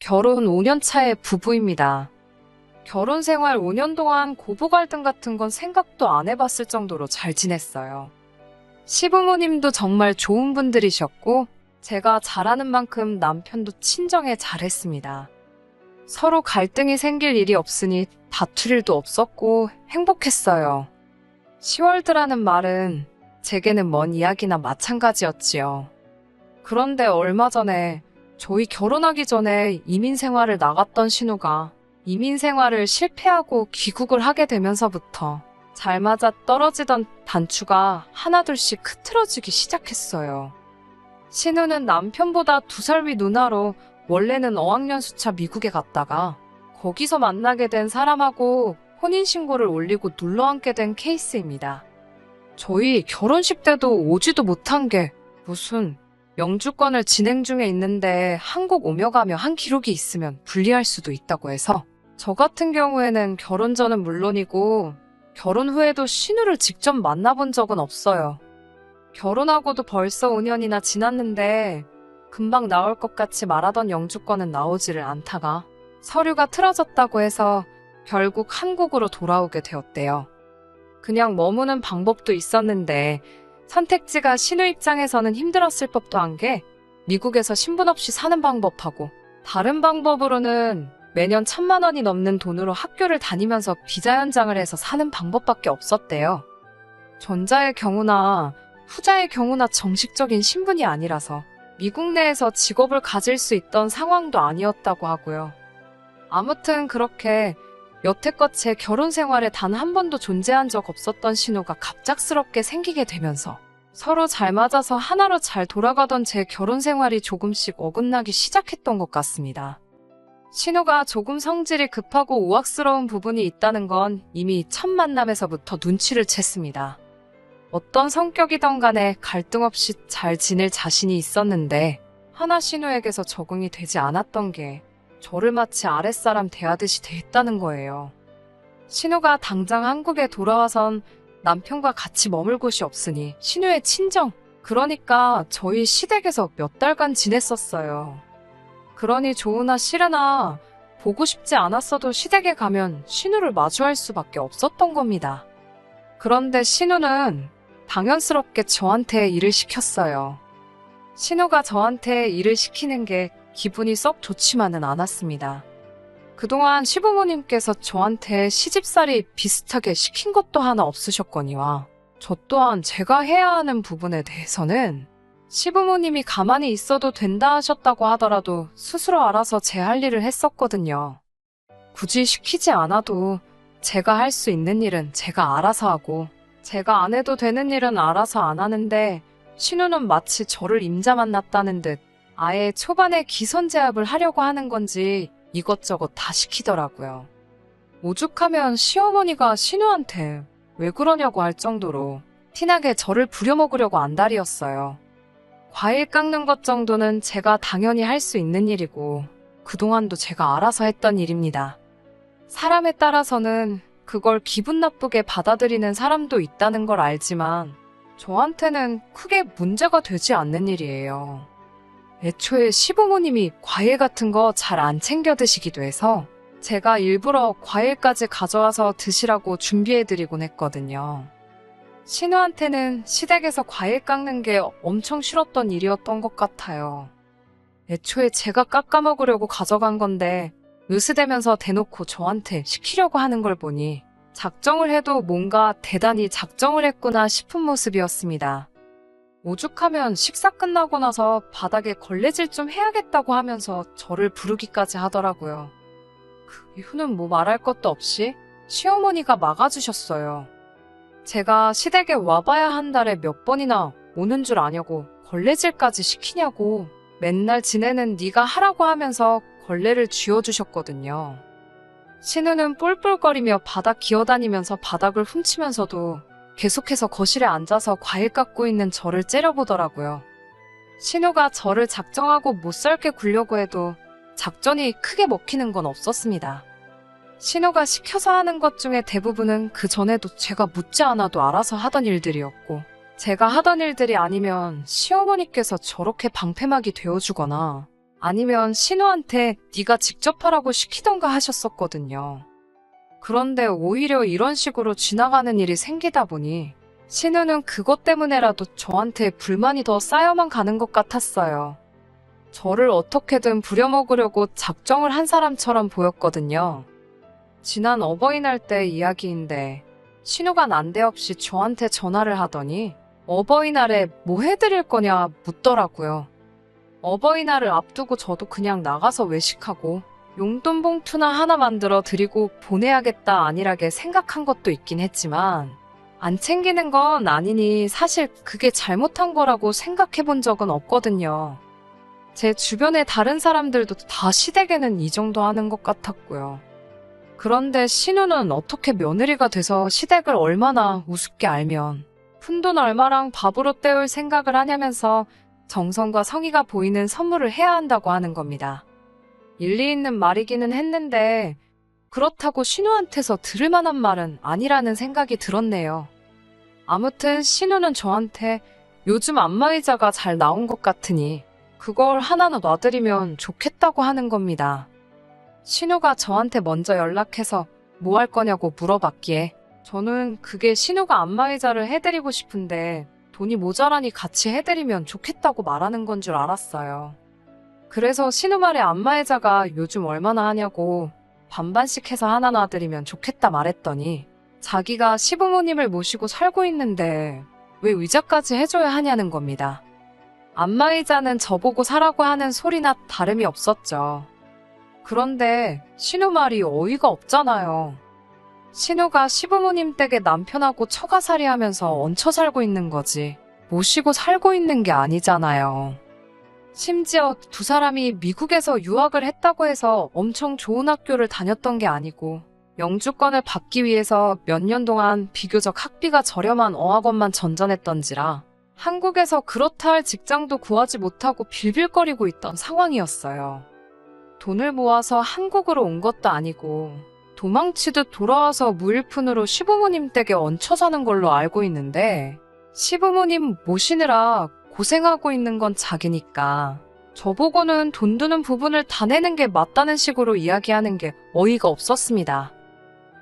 결혼 5년 차의 부부입니다. 결혼 생활 5년 동안 고부 갈등 같은 건 생각도 안 해봤을 정도로 잘 지냈어요. 시부모님도 정말 좋은 분들이셨고, 제가 잘하는 만큼 남편도 친정에 잘했습니다. 서로 갈등이 생길 일이 없으니 다툴 일도 없었고 행복했어요. 10월드라는 말은 제게는 먼 이야기나 마찬가지였지요. 그런데 얼마 전에 저희 결혼하기 전에 이민 생활을 나갔던 신우가 이민 생활을 실패하고 귀국을 하게 되면서부터 잘 맞아 떨어지던 단추가 하나둘씩 흐트러지기 시작했어요. 신우는 남편보다 2살 위 누나로 원래는 어학연수차 미국에 갔다가 거기서 만나게 된 사람하고 혼인신고를 올리고 눌러앉게 된 케이스입니다. 저희 결혼식 때도 오지도 못한 게 무슨 영주권을 진행 중에 있는데 한국 오며 가며 한 기록이 있으면 불리할 수도 있다고 해서 저 같은 경우에는 결혼 전은 물론이고 결혼 후에도 신우를 직접 만나본 적은 없어요. 결혼하고도 벌써 5년이나 지났는데 금방 나올 것 같이 말하던 영주권은 나오지를 않다가 서류가 틀어졌다고 해서 결국 한국으로 돌아오게 되었대요. 그냥 머무는 방법도 있었는데 선택지가 신우 입장에서는 힘들었을 법도 한 게 미국에서 신분 없이 사는 방법하고 다른 방법으로는 매년 1,000만 원이 넘는 돈으로 학교를 다니면서 비자 연장을 해서 사는 방법밖에 없었대요. 전자의 경우나 후자의 경우나 정식적인 신분이 아니라서 미국 내에서 직업을 가질 수 있던 상황도 아니었다고 하고요. 아무튼 그렇게 여태껏 제 결혼 생활에 단 한 번도 존재한 적 없었던 신우가 갑작스럽게 생기게 되면서 서로 잘 맞아서 하나로 잘 돌아가던 제 결혼 생활이 조금씩 어긋나기 시작했던 것 같습니다. 신우가 조금 성질이 급하고 우악스러운 부분이 있다는 건 이미 첫 만남에서부터 눈치를 챘습니다. 어떤 성격이든 간에 갈등 없이 잘 지낼 자신이 있었는데 하나 신우에게서 적응이 되지 않았던 게 저를 마치 아랫사람 대하듯이 대했다는 거예요. 신우가 당장 한국에 돌아와선 남편과 같이 머물 곳이 없으니 신우의 친정, 그러니까 저희 시댁에서 몇 달간 지냈었어요. 그러니 좋으나 싫으나 보고 싶지 않았어도 시댁에 가면 신우를 마주할 수밖에 없었던 겁니다. 그런데 신우는 당연스럽게 저한테 일을 시켰어요. 신우가 저한테 일을 시키는 게 기분이 썩 좋지만은 않았습니다. 그동안 시부모님께서 저한테 시집살이 비슷하게 시킨 것도 하나 없으셨거니와 저 또한 제가 해야 하는 부분에 대해서는 시부모님이 가만히 있어도 된다 하셨다고 하더라도 스스로 알아서 제 할 일을 했었거든요. 굳이 시키지 않아도 제가 할 수 있는 일은 제가 알아서 하고 제가 안 해도 되는 일은 알아서 안 하는데 신우는 마치 저를 임자 만났다는 듯 아예 초반에 기선제압을 하려고 하는 건지 이것저것 다 시키더라고요. 오죽하면 시어머니가 신우한테 왜 그러냐고 할 정도로 티나게 저를 부려먹으려고 안달이었어요. 과일 깎는 것 정도는 제가 당연히 할 수 있는 일이고 그동안도 제가 알아서 했던 일입니다. 사람에 따라서는 그걸 기분 나쁘게 받아들이는 사람도 있다는 걸 알지만 저한테는 크게 문제가 되지 않는 일이에요. 애초에 시부모님이 과일 같은 거 잘 안 챙겨 드시기도 해서 제가 일부러 과일까지 가져와서 드시라고 준비해드리곤 했거든요. 신우한테는 시댁에서 과일 깎는 게 엄청 싫었던 일이었던 것 같아요. 애초에 제가 깎아 먹으려고 가져간 건데 으스대면서 대놓고 저한테 시키려고 하는 걸 보니 작정을 해도 뭔가 대단히 작정을 했구나 싶은 모습이었습니다. 오죽하면 식사 끝나고 나서 바닥에 걸레질 좀 해야겠다고 하면서 저를 부르기까지 하더라고요. 그 이후는 뭐 말할 것도 없이 시어머니가 막아주셨어요. 제가 시댁에 와봐야 한 달에 몇 번이나 오는 줄 아냐고 걸레질까지 시키냐고 맨날 지내는 네가 하라고 하면서 걸레를 쥐어주셨거든요. 신우는 뿔뿔거리며 바닥 기어다니면서 바닥을 훔치면서도 계속해서 거실에 앉아서 과일 깎고 있는 저를 째려보더라고요. 신우가 저를 작정하고 못살게 굴려고 해도 작전이 크게 먹히는 건 없었습니다. 신우가 시켜서 하는 것 중에 대부분은 그 전에도 제가 묻지 않아도 알아서 하던 일들이었고 제가 하던 일들이 아니면 시어머니께서 저렇게 방패막이 되어주거나 아니면 신우한테 네가 직접 하라고 시키던가 하셨었거든요. 그런데 오히려 이런 식으로 지나가는 일이 생기다 보니 신우는 그것 때문에라도 저한테 불만이 더 쌓여만 가는 것 같았어요. 저를 어떻게든 부려먹으려고 작정을 한 사람처럼 보였거든요. 지난 어버이날 때 이야기인데 신우가 난데없이 저한테 전화를 하더니 어버이날에 뭐 해드릴 거냐 묻더라고요. 어버이날을 앞두고 저도 그냥 나가서 외식하고 용돈 봉투나 하나 만들어 드리고 보내야겠다 안일하게 생각한 것도 있긴 했지만 안 챙기는 건 아니니 사실 그게 잘못한 거라고 생각해 본 적은 없거든요. 제 주변의 다른 사람들도 다 시댁에는 이 정도 하는 것 같았고요. 그런데 신우는 어떻게 며느리가 돼서 시댁을 얼마나 우습게 알면 푼돈 얼마랑 밥으로 때울 생각을 하냐면서 정성과 성의가 보이는 선물을 해야 한다고 하는 겁니다. 일리 있는 말이기는 했는데 그렇다고 신우한테서 들을 만한 말은 아니라는 생각이 들었네요. 아무튼 신우는 저한테 요즘 안마의자가 잘 나온 것 같으니 그걸 하나는 놔드리면 좋겠다고 하는 겁니다. 신우가 저한테 먼저 연락해서 뭐 할 거냐고 물어봤기에 저는 그게 신우가 안마의자를 해드리고 싶은데 돈이 모자라니 같이 해드리면 좋겠다고 말하는 건 줄 알았어요. 그래서 신우 말에 안마의자가 요즘 얼마나 하냐고 반반씩 해서 하나 놔드리면 좋겠다 말했더니 자기가 시부모님을 모시고 살고 있는데 왜 의자까지 해줘야 하냐는 겁니다. 안마의자는 저보고 사라고 하는 소리나 다름이 없었죠. 그런데 신우 말이 어이가 없잖아요. 신우가 시부모님 댁에 남편하고 처가살이 하면서 얹혀 살고 있는 거지 모시고 살고 있는 게 아니잖아요. 심지어 두 사람이 미국에서 유학을 했다고 해서 엄청 좋은 학교를 다녔던 게 아니고 영주권을 받기 위해서 몇 년 동안 비교적 학비가 저렴한 어학원만 전전했던지라 한국에서 그렇다 할 직장도 구하지 못하고 빌빌거리고 있던 상황이었어요. 돈을 모아서 한국으로 온 것도 아니고 도망치듯 돌아와서 무일푼으로 시부모님 댁에 얹혀 사는 걸로 알고 있는데 시부모님 모시느라 고생하고 있는 건 자기니까 저보고는 돈 드는 부분을 다 내는 게 맞다는 식으로 이야기하는 게 어이가 없었습니다.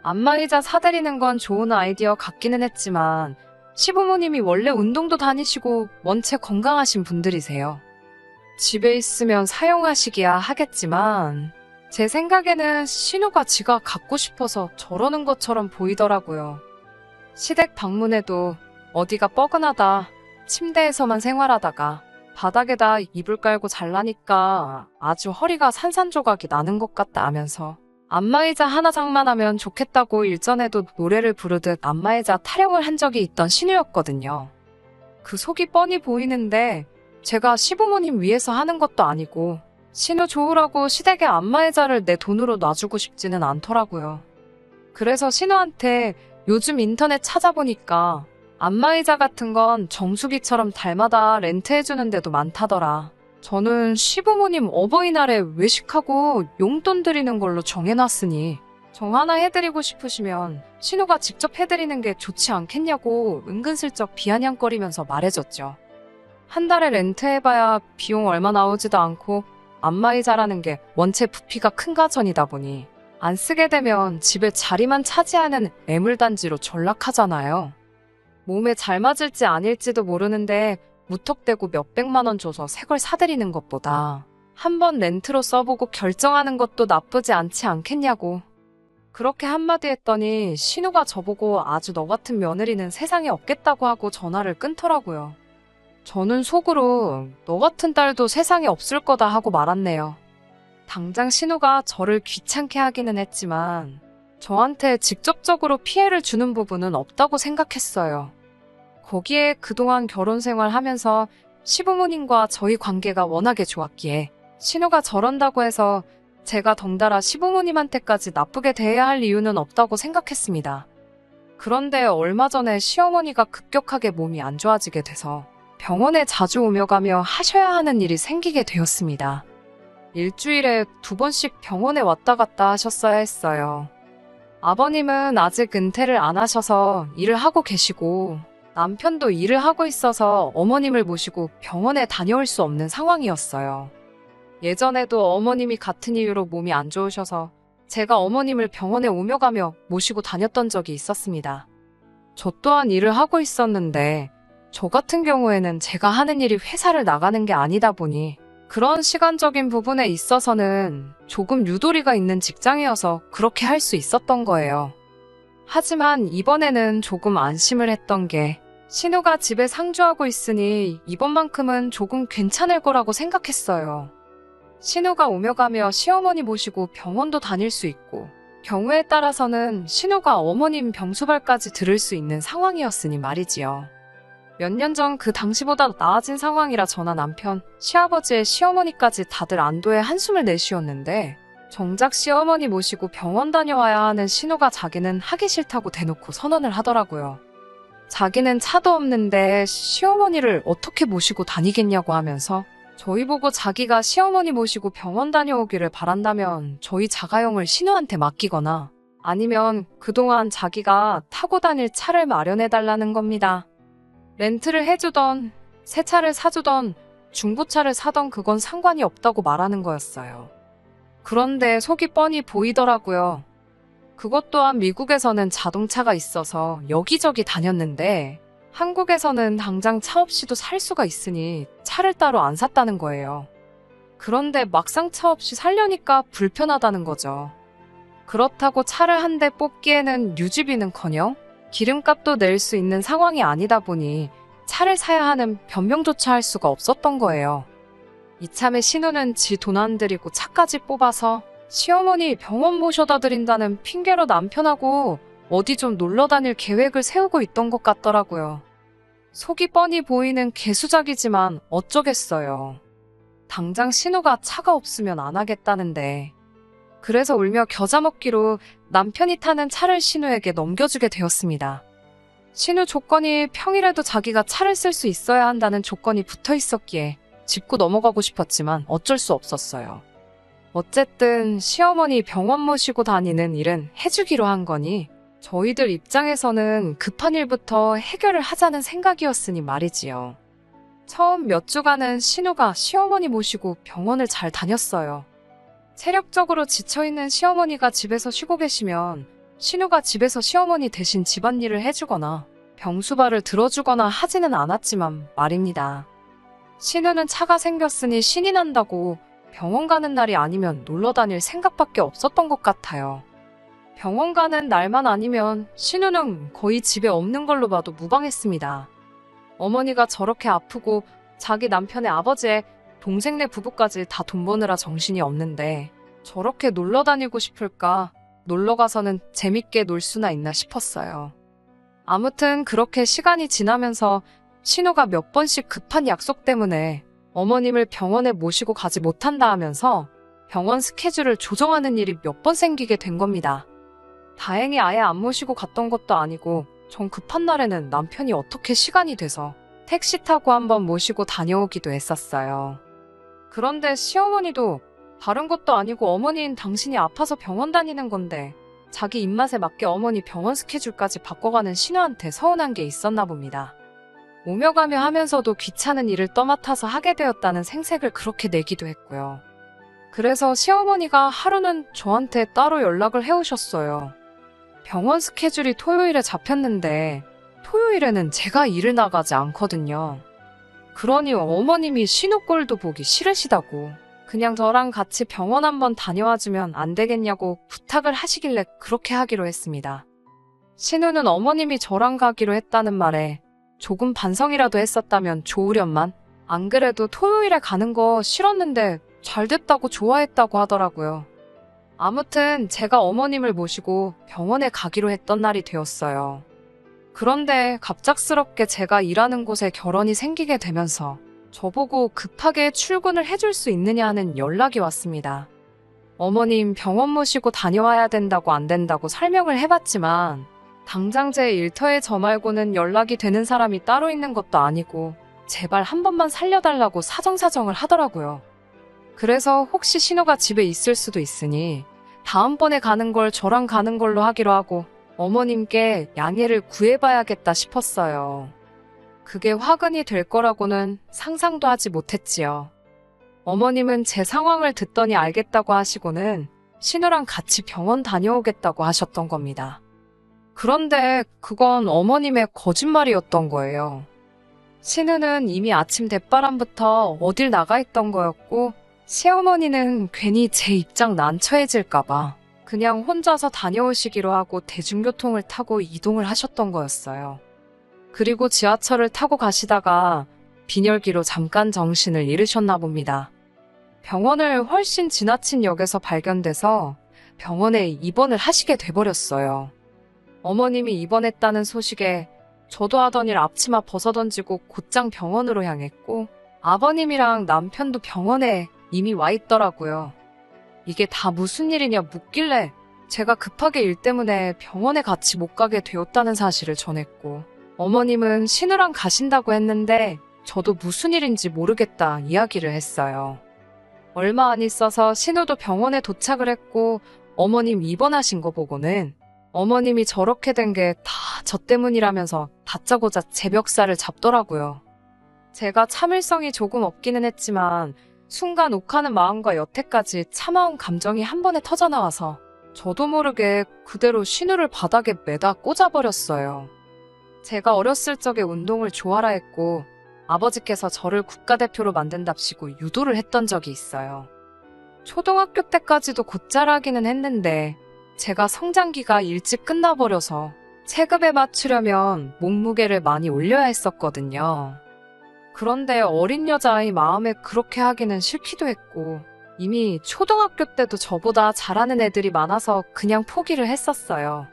안마의자 사드리는 건 좋은 아이디어 같기는 했지만 시부모님이 원래 운동도 다니시고 원체 건강하신 분들이세요. 집에 있으면 사용하시기야 하겠지만 제 생각에는 신우가 지가 갖고 싶어서 저러는 것처럼 보이더라고요. 시댁 방문해도 어디가 뻐근하다 침대에서만 생활하다가 바닥에다 이불 깔고 잘라니까 아주 허리가 산산조각이 나는 것 같다 하면서 안마의자 하나 장만하면 좋겠다고 일전에도 노래를 부르듯 안마의자 타령을 한 적이 있던 신우였거든요. 그 속이 뻔히 보이는데 제가 시부모님 위해서 하는 것도 아니고 신우 좋으라고 시댁에 안마의자를 내 돈으로 놔주고 싶지는 않더라고요. 그래서 신우한테 요즘 인터넷 찾아보니까 안마의자 같은 건 정수기처럼 달마다 렌트해주는 데도 많다더라. 저는 시부모님 어버이날에 외식하고 용돈 드리는 걸로 정해놨으니 정 하나 해드리고 싶으시면 신우가 직접 해드리는 게 좋지 않겠냐고 은근슬쩍 비아냥거리면서 말해줬죠. 한 달에 렌트해봐야 비용 얼마 나오지도 않고 안마의자라는 게 원체 부피가 큰 가전이다 보니 안 쓰게 되면 집에 자리만 차지하는 애물단지로 전락하잖아요. 몸에 잘 맞을지 아닐지도 모르는데 무턱대고 몇백만 원 줘서 새 걸 사드리는 것보다 한번 렌트로 써보고 결정하는 것도 나쁘지 않지 않겠냐고. 그렇게 한마디 했더니 신우가 저보고 아주 너 같은 며느리는 세상에 없겠다고 하고 전화를 끊더라고요. 저는 속으로 너 같은 딸도 세상에 없을 거다 하고 말았네요. 당장 신우가 저를 귀찮게 하기는 했지만 저한테 직접적으로 피해를 주는 부분은 없다고 생각했어요. 거기에 그동안 결혼 생활하면서 시부모님과 저희 관계가 워낙에 좋았기에 신우가 저런다고 해서 제가 덩달아 시부모님한테까지 나쁘게 대해야 할 이유는 없다고 생각했습니다. 그런데 얼마 전에 시어머니가 급격하게 몸이 안 좋아지게 돼서 병원에 자주 오며 가며 하셔야 하는 일이 생기게 되었습니다. 일주일에 2번씩 병원에 왔다 갔다 하셨어야 했어요. 아버님은 아직 은퇴를 안 하셔서 일을 하고 계시고 남편도 일을 하고 있어서 어머님을 모시고 병원에 다녀올 수 없는 상황이었어요. 예전에도 어머님이 같은 이유로 몸이 안 좋으셔서 제가 어머님을 병원에 오며 가며 모시고 다녔던 적이 있었습니다. 저 또한 일을 하고 있었는데 저 같은 경우에는 제가 하는 일이 회사를 나가는 게 아니다 보니 그런 시간적인 부분에 있어서는 조금 유도리가 있는 직장이어서 그렇게 할 수 있었던 거예요. 하지만 이번에는 조금 안심을 했던 게 신우가 집에 상주하고 있으니 이번만큼은 조금 괜찮을 거라고 생각했어요. 신우가 오며 가며 시어머니 모시고 병원도 다닐 수 있고 경우에 따라서는 신우가 어머님 병수발까지 들을 수 있는 상황이었으니 말이지요. 몇 년 전 그 당시보다 나아진 상황이라 저나 남편, 시아버지의 시어머니까지 다들 안도의 한숨을 내쉬었는데 정작 시어머니 모시고 병원 다녀와야 하는 신우가 자기는 하기 싫다고 대놓고 선언을 하더라고요. 자기는 차도 없는데 시어머니를 어떻게 모시고 다니겠냐고 하면서 저희 보고 자기가 시어머니 모시고 병원 다녀오기를 바란다면 저희 자가용을 신우한테 맡기거나 아니면 그동안 자기가 타고 다닐 차를 마련해달라는 겁니다. 렌트를 해주던, 새 차를 사주던, 중고차를 사던 그건 상관이 없다고 말하는 거였어요. 그런데 속이 뻔히 보이더라고요. 그것 또한 미국에서는 자동차가 있어서 여기저기 다녔는데 한국에서는 당장 차 없이도 살 수가 있으니 차를 따로 안 샀다는 거예요. 그런데 막상 차 없이 살려니까 불편하다는 거죠. 그렇다고 차를 한 대 뽑기에는 유지비는커녕 기름값도 낼 수 있는 상황이 아니다 보니 차를 사야 하는 변명조차 할 수가 없었던 거예요. 이참에 신우는 지 돈 안 들이고 차까지 뽑아서 시어머니 병원 모셔다 드린다는 핑계로 남편하고 어디 좀 놀러 다닐 계획을 세우고 있던 것 같더라고요. 속이 뻔히 보이는 개수작이지만 어쩌겠어요. 당장 신우가 차가 없으면 안 하겠다는데. 그래서 울며 겨자 먹기로 남편이 타는 차를 신우에게 넘겨주게 되었습니다. 신우 조건이 평일에도 자기가 차를 쓸 수 있어야 한다는 조건이 붙어 있었기에 짚고 넘어가고 싶었지만 어쩔 수 없었어요. 어쨌든 시어머니 병원 모시고 다니는 일은 해주기로 한 거니 저희들 입장에서는 급한 일부터 해결을 하자는 생각이었으니 말이지요. 처음 몇 주간은 신우가 시어머니 모시고 병원을 잘 다녔어요. 체력적으로 지쳐있는 시어머니가 집에서 쉬고 계시면 신우가 집에서 시어머니 대신 집안일을 해주거나 병수발을 들어주거나 하지는 않았지만 말입니다. 신우는 차가 생겼으니 신이 난다고 병원 가는 날이 아니면 놀러 다닐 생각밖에 없었던 것 같아요. 병원 가는 날만 아니면 신우는 거의 집에 없는 걸로 봐도 무방했습니다. 어머니가 저렇게 아프고 자기 남편의 아버지의 동생네 부부까지 다 돈 버느라 정신이 없는데 저렇게 놀러 다니고 싶을까? 놀러 가서는 재밌게 놀 수나 있나 싶었어요. 아무튼 그렇게 시간이 지나면서 신우가 몇 번씩 급한 약속 때문에 어머님을 병원에 모시고 가지 못한다 하면서 병원 스케줄을 조정하는 일이 몇 번 생기게 된 겁니다. 다행히 아예 안 모시고 갔던 것도 아니고 정 급한 날에는 남편이 어떻게 시간이 돼서 택시 타고 한번 모시고 다녀오기도 했었어요. 그런데 시어머니도 다른 것도 아니고 어머니인 당신이 아파서 병원 다니는 건데 자기 입맛에 맞게 어머니 병원 스케줄까지 바꿔가는 신우한테 서운한 게 있었나 봅니다. 오며 가며 하면서도 귀찮은 일을 떠맡아서 하게 되었다는 생색을 그렇게 내기도 했고요. 그래서 시어머니가 하루는 저한테 따로 연락을 해오셨어요. 병원 스케줄이 토요일에 잡혔는데 토요일에는 제가 일을 나가지 않거든요. 그러니 어머님이 신우 꼴도 보기 싫으시다고 그냥 저랑 같이 병원 한번 다녀와주면 안 되겠냐고 부탁을 하시길래 그렇게 하기로 했습니다. 신우는 어머님이 저랑 가기로 했다는 말에 조금 반성이라도 했었다면 좋으련만 안 그래도 토요일에 가는 거 싫었는데 잘 됐다고 좋아했다고 하더라고요. 아무튼 제가 어머님을 모시고 병원에 가기로 했던 날이 되었어요. 그런데 갑작스럽게 제가 일하는 곳에 결혼이 생기게 되면서 저보고 급하게 출근을 해줄 수 있느냐 하는 연락이 왔습니다. 어머님 병원 모시고 다녀와야 된다고 안 된다고 설명을 해봤지만 당장 제 일터에 저 말고는 연락이 되는 사람이 따로 있는 것도 아니고 제발 한 번만 살려달라고 사정사정을 하더라고요. 그래서 혹시 신우가 집에 있을 수도 있으니 다음번에 가는 걸 저랑 가는 걸로 하기로 하고 어머님께 양해를 구해봐야겠다 싶었어요. 그게 화근이 될 거라고는 상상도 하지 못했지요. 어머님은 제 상황을 듣더니 알겠다고 하시고는 신우랑 같이 병원 다녀오겠다고 하셨던 겁니다. 그런데 그건 어머님의 거짓말이었던 거예요. 신우는 이미 아침 대바람부터 어딜 나가 있던 거였고, 시어머니는 괜히 제 입장 난처해질까봐 그냥 혼자서 다녀오시기로 하고 대중교통을 타고 이동을 하셨던 거였어요. 그리고 지하철을 타고 가시다가 빈혈기로 잠깐 정신을 잃으셨나 봅니다. 병원을 훨씬 지나친 역에서 발견돼서 병원에 입원을 하시게 돼버렸어요. 어머님이 입원했다는 소식에 저도 하던 일 앞치마 벗어던지고 곧장 병원으로 향했고, 아버님이랑 남편도 병원에 이미 와 있더라고요. 이게 다 무슨 일이냐 묻길래 제가 급하게 일 때문에 병원에 같이 못 가게 되었다는 사실을 전했고, 어머님은 신우랑 가신다고 했는데 저도 무슨 일인지 모르겠다 이야기를 했어요. 얼마 안 있어서 신우도 병원에 도착을 했고, 어머님 입원하신 거 보고는 어머님이 저렇게 된 게 다 저 때문이라면서 다짜고짜 제 멱살을 잡더라고요. 제가 참을성이 조금 없기는 했지만 순간 욱하는 마음과 여태까지 참아온 감정이 한 번에 터져나와서 저도 모르게 그대로 신우를 바닥에 매다 꽂아버렸어요. 제가 어렸을 적에 운동을 좋아라 했고 아버지께서 저를 국가대표로 만든답시고 유도를 했던 적이 있어요. 초등학교 때까지도 곧잘 하기는 했는데 제가 성장기가 일찍 끝나버려서 체급에 맞추려면 몸무게를 많이 올려야 했었거든요. 그런데 어린 여자아이 마음에 그렇게 하기는 싫기도 했고, 이미 초등학교 때도 저보다 잘하는 애들이 많아서 그냥 포기를 했었어요.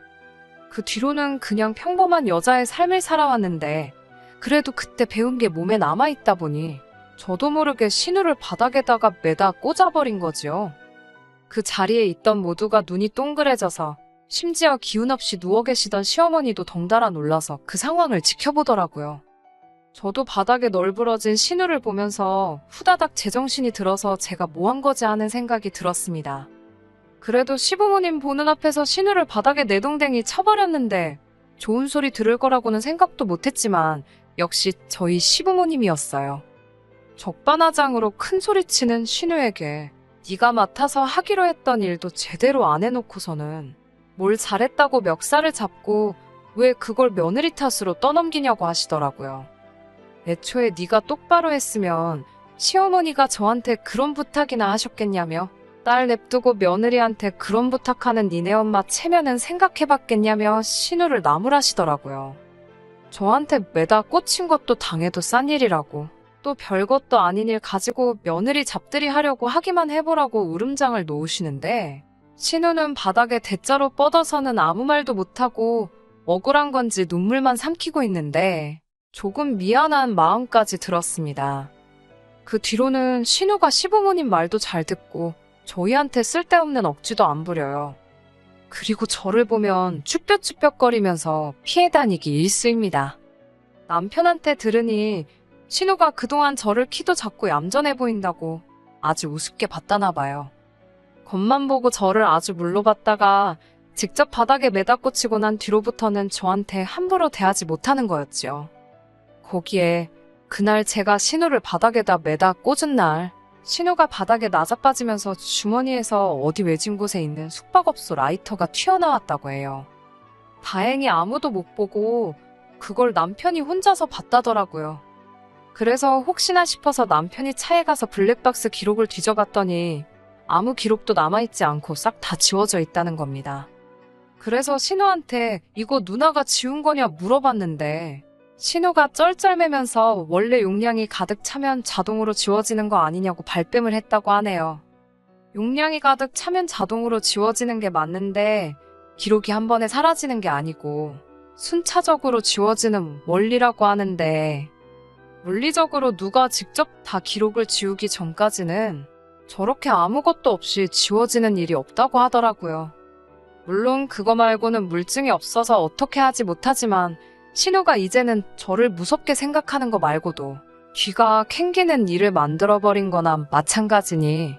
그 뒤로는 그냥 평범한 여자의 삶을 살아왔는데, 그래도 그때 배운 게 몸에 남아있다 보니 저도 모르게 신우를 바닥에다가 매다 꽂아버린 거지요. 그 자리에 있던 모두가 눈이 동그래져서 심지어 기운 없이 누워 계시던 시어머니도 덩달아 놀라서 그 상황을 지켜보더라고요. 저도 바닥에 널브러진 신우를 보면서 후다닥 제정신이 들어서 제가 뭐 한 거지 하는 생각이 들었습니다. 그래도 시부모님 보는 앞에서 신우를 바닥에 내동댕이 쳐버렸는데 좋은 소리 들을 거라고는 생각도 못했지만 역시 저희 시부모님이었어요. 적반하장으로 큰 소리치는 신우에게 네가 맡아서 하기로 했던 일도 제대로 안 해놓고서는 뭘 잘했다고 멱살을 잡고 왜 그걸 며느리 탓으로 떠넘기냐고 하시더라고요. 애초에 네가 똑바로 했으면 시어머니가 저한테 그런 부탁이나 하셨겠냐며, 딸 냅두고 며느리한테 그런 부탁하는 니네 엄마 체면은 생각해봤겠냐며 신우를 나무라시더라고요. 저한테 매다 꽂힌 것도 당해도 싼 일이라고, 또 별것도 아닌 일 가지고 며느리 잡들이 하려고 하기만 해보라고 울음장을 놓으시는데, 신우는 바닥에 대자로 뻗어서는 아무 말도 못하고 억울한 건지 눈물만 삼키고 있는데 조금 미안한 마음까지 들었습니다. 그 뒤로는 신우가 시부모님 말도 잘 듣고 저희한테 쓸데없는 억지도 안 부려요. 그리고 저를 보면 쭈뼛쭈뼛거리면서 피해 다니기 일쑤입니다. 남편한테 들으니 신우가 그동안 저를 키도 작고 얌전해 보인다고 아주 우습게 봤다나 봐요. 겉만 보고 저를 아주 물로 봤다가 직접 바닥에 매다 꽂히고 난 뒤로부터는 저한테 함부로 대하지 못하는 거였지요. 거기에 그날 제가 신우를 바닥에다 매다 꽂은 날, 신우가 바닥에 나자빠지면서 주머니에서 어디 외진 곳에 있는 숙박업소 라이터가 튀어나왔다고 해요. 다행히 아무도 못 보고 그걸 남편이 혼자서 봤다더라고요. 그래서 혹시나 싶어서 남편이 차에 가서 블랙박스 기록을 뒤져봤더니 아무 기록도 남아있지 않고 싹 다 지워져 있다는 겁니다. 그래서 신우한테 이거 누나가 지운 거냐 물어봤는데 신우가 쩔쩔매면서 원래 용량이 가득 차면 자동으로 지워지는 거 아니냐고 발뺌을 했다고 하네요. 용량이 가득 차면 자동으로 지워지는 게 맞는데 기록이 한 번에 사라지는 게 아니고 순차적으로 지워지는 원리라고 하는데, 물리적으로 누가 직접 다 기록을 지우기 전까지는 저렇게 아무것도 없이 지워지는 일이 없다고 하더라고요. 물론 그거 말고는 물증이 없어서 어떻게 하지 못하지만 신우가 이제는 저를 무섭게 생각하는 거 말고도 귀가 캥기는 일을 만들어버린 거나 마찬가지니,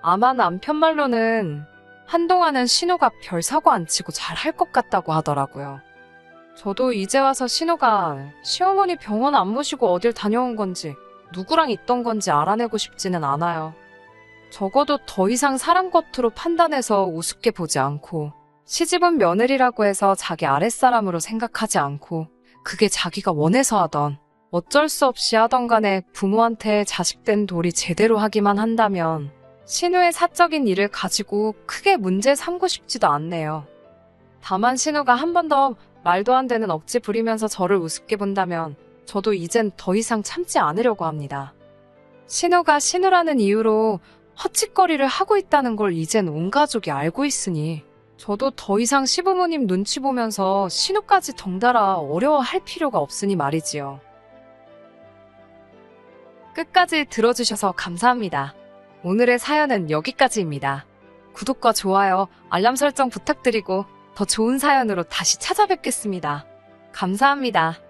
아마 남편 말로는 한동안은 신우가 별 사고 안 치고 잘 할 것 같다고 하더라고요. 저도 이제 와서 신우가 시어머니 병원 안 모시고 어딜 다녀온 건지 누구랑 있던 건지 알아내고 싶지는 않아요. 적어도 더 이상 사람 겉으로 판단해서 우습게 보지 않고, 시집은 며느리라고 해서 자기 아랫사람으로 생각하지 않고, 그게 자기가 원해서 하던, 어쩔 수 없이 하던 간에 부모한테 자식된 도리 제대로 하기만 한다면 신우의 사적인 일을 가지고 크게 문제 삼고 싶지도 않네요. 다만 신우가 한 번 더 말도 안 되는 억지 부리면서 저를 우습게 본다면 저도 이젠 더 이상 참지 않으려고 합니다. 신우가 신우라는 이유로 헛짓거리를 하고 있다는 걸 이젠 온 가족이 알고 있으니 저도 더 이상 시부모님 눈치 보면서 신우까지 덩달아 어려워할 필요가 없으니 말이지요. 끝까지 들어주셔서 감사합니다. 오늘의 사연은 여기까지입니다. 구독과 좋아요, 알람 설정 부탁드리고 더 좋은 사연으로 다시 찾아뵙겠습니다. 감사합니다.